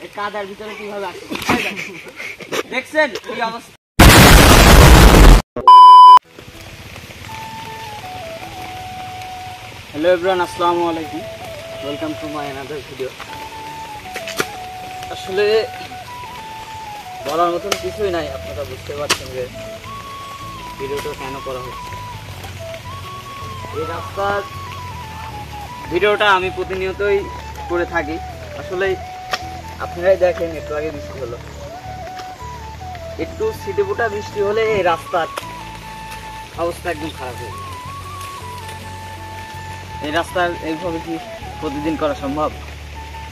এই কাদার ভিতরে কিভাবে আসছে দেখছেন কি অবস্থা। হ্যালো এভরিওয়ান, আসসালামু আলাইকুম, welcome to my another video. আসলে বলার মতন কিছুই নাই, আপনারা বুঝতে পারছেন যে ভিডিওটা কেন করা হচ্ছে। এই রাস্তার ভিডিওটা আমি প্রতিনিয়তই করে থাকি। আসলে আপনারাই দেখেন, একটু আগে বৃষ্টি হলো, একটু ছিটেফোঁটা বৃষ্টি হলে এই রাস্তার অবস্থা একদম খারাপ হয়ে যায়। এই রাস্তার এইভাবে কি প্রতিদিন করা সম্ভব?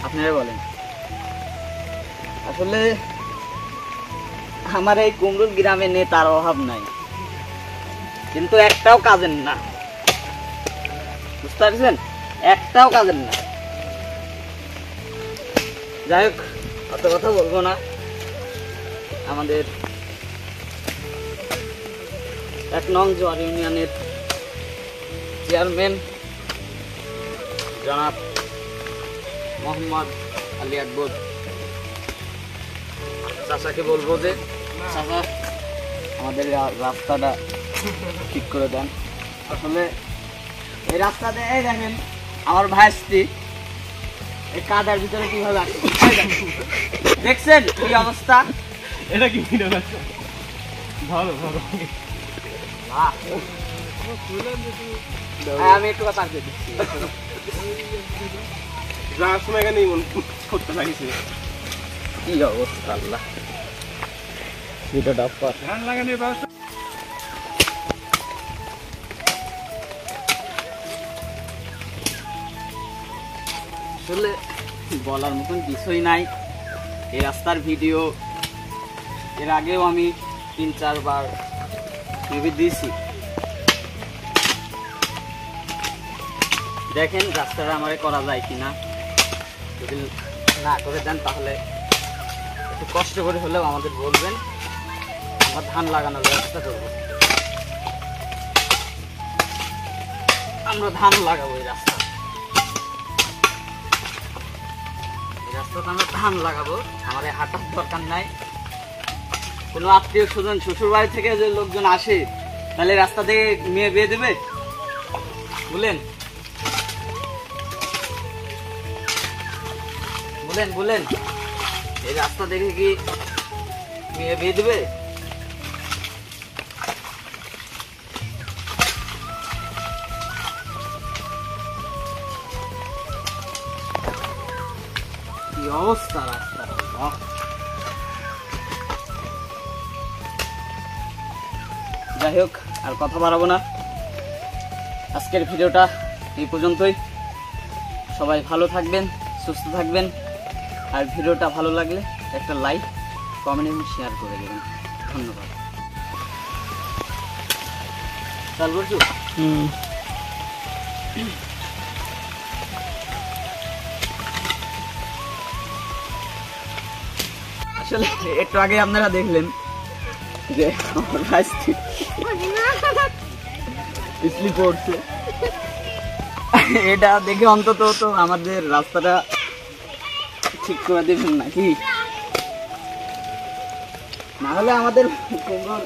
আপনারা বলেন। আসলে আমার এই কুমরুল গ্রামে নেতার অভাব নাই, কিন্তু একটাও কাজের না, বুঝতে পারছেন? একটাও কাজের না। যাই হোক, অত কথা বলবো না। আমাদের 1 নং জোয়ার ইউনিয়নের চেয়ারম্যান জনাব মোহাম্মদ আলী আকবর চাচাকে বলবো যে চাচা আমাদের রাস্তাটা ঠিক করে দেন। আসলে এই রাস্তাতে এই দেখেন আমার ভাইস্তি এই কাদার ভিতরে কিভাবে আসছে দেখছেন কি অবস্থা। এটা কি ভালো ভালো আমি একটু কথা দিচ্ছি, যাওয়ার সময় এখানে মন করতে লাগিয়েছে। কি অবস্থা আল্লাহ, ভিডিওটা পর ধান লাগানোর ব্যবস্থা। আসলে বলার মতন কিছুই নাই। এই রাস্তার ভিডিও এর আগেও আমি 3-4 বার মেবি দিয়েছি। দেখেন রাস্তাটা আমারে করা যায় কিনা, যদি না করে দেন তাহলে একটু কষ্ট করে হলেও আমাদের বলবেন, আমরা ধান লাগানোর ব্যবস্থা করবো। আমরা ধান লাগাবো এই রাস্তাতে আমরা ধান লাগাবো। আমার হাঁটার দরকার নাই। কোনো আত্মীয় স্বজন শ্বশুর বাড়ি থেকে যে লোকজন আসে, তাহলে রাস্তা থেকে মেয়ে বিয়ে দেবে বলেন? বলেন বলেন, এই রাস্তা দেখে কি মেয়ে বিয়ে দেবে? কি অবস্থা রাস্তা। যাই হোক, আর কথা বাড়াবো না, আজকের ভিডিওটা এই পর্যন্তই। সবাই ভালো থাকবেন, সুস্থ থাকবেন, আর ভিডিওটা ভালো লাগলে একটা লাইক, কমেন্ট এবং শেয়ার করে দেবেন। ধন্যবাদ। চাল করছো? আসলে একটু আগে আপনারা দেখলেন যে আমার ভাইস্তি স্লিপ করছে। এটা দেখে অন্তত তো আমাদের রাস্তাটা ঠিক করে দেবেন নাকি? না হলে আমাদের কুমরুল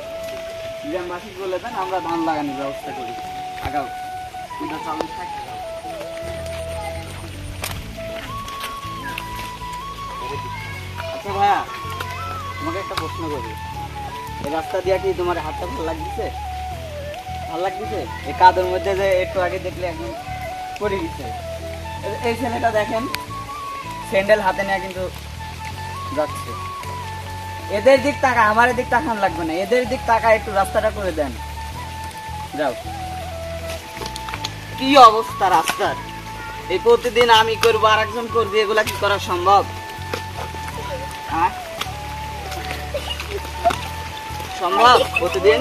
গ্রামবাসী বলে দেন, আমরা ধান লাগানোর ব্যবস্থা করি। আগাও এটা চালু থাকে। আচ্ছা ভাইয়া, তোমাকে একটা প্রশ্ন করি, এই রাস্তা দিয়ে কি তোমার হাতটা ভালো লাগছে? ভালো লাগছে? এই কাদের মধ্যে যে একটু আগে দেখলে একদম পড়ে গেছে, এই ছেলেটা দেখেন স্যান্ডেল হাতে নিয়ে কিন্তু যাচ্ছে। এদের দিক টাকা, আমার দিক তাকান লাগবে না, এদের দিক টাকা, একটু রাস্তাটা করে দেন। যাও, কি অবস্থা রাস্তার। এই প্রতিদিন আমি করবো, আর একজন করবি, এগুলা কি করা সম্ভব? হ্যাঁ সম্ভব প্রতিদিন?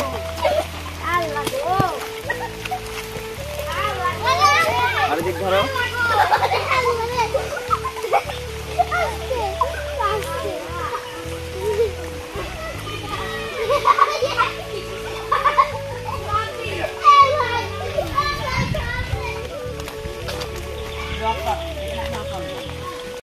আর দিক ধরো।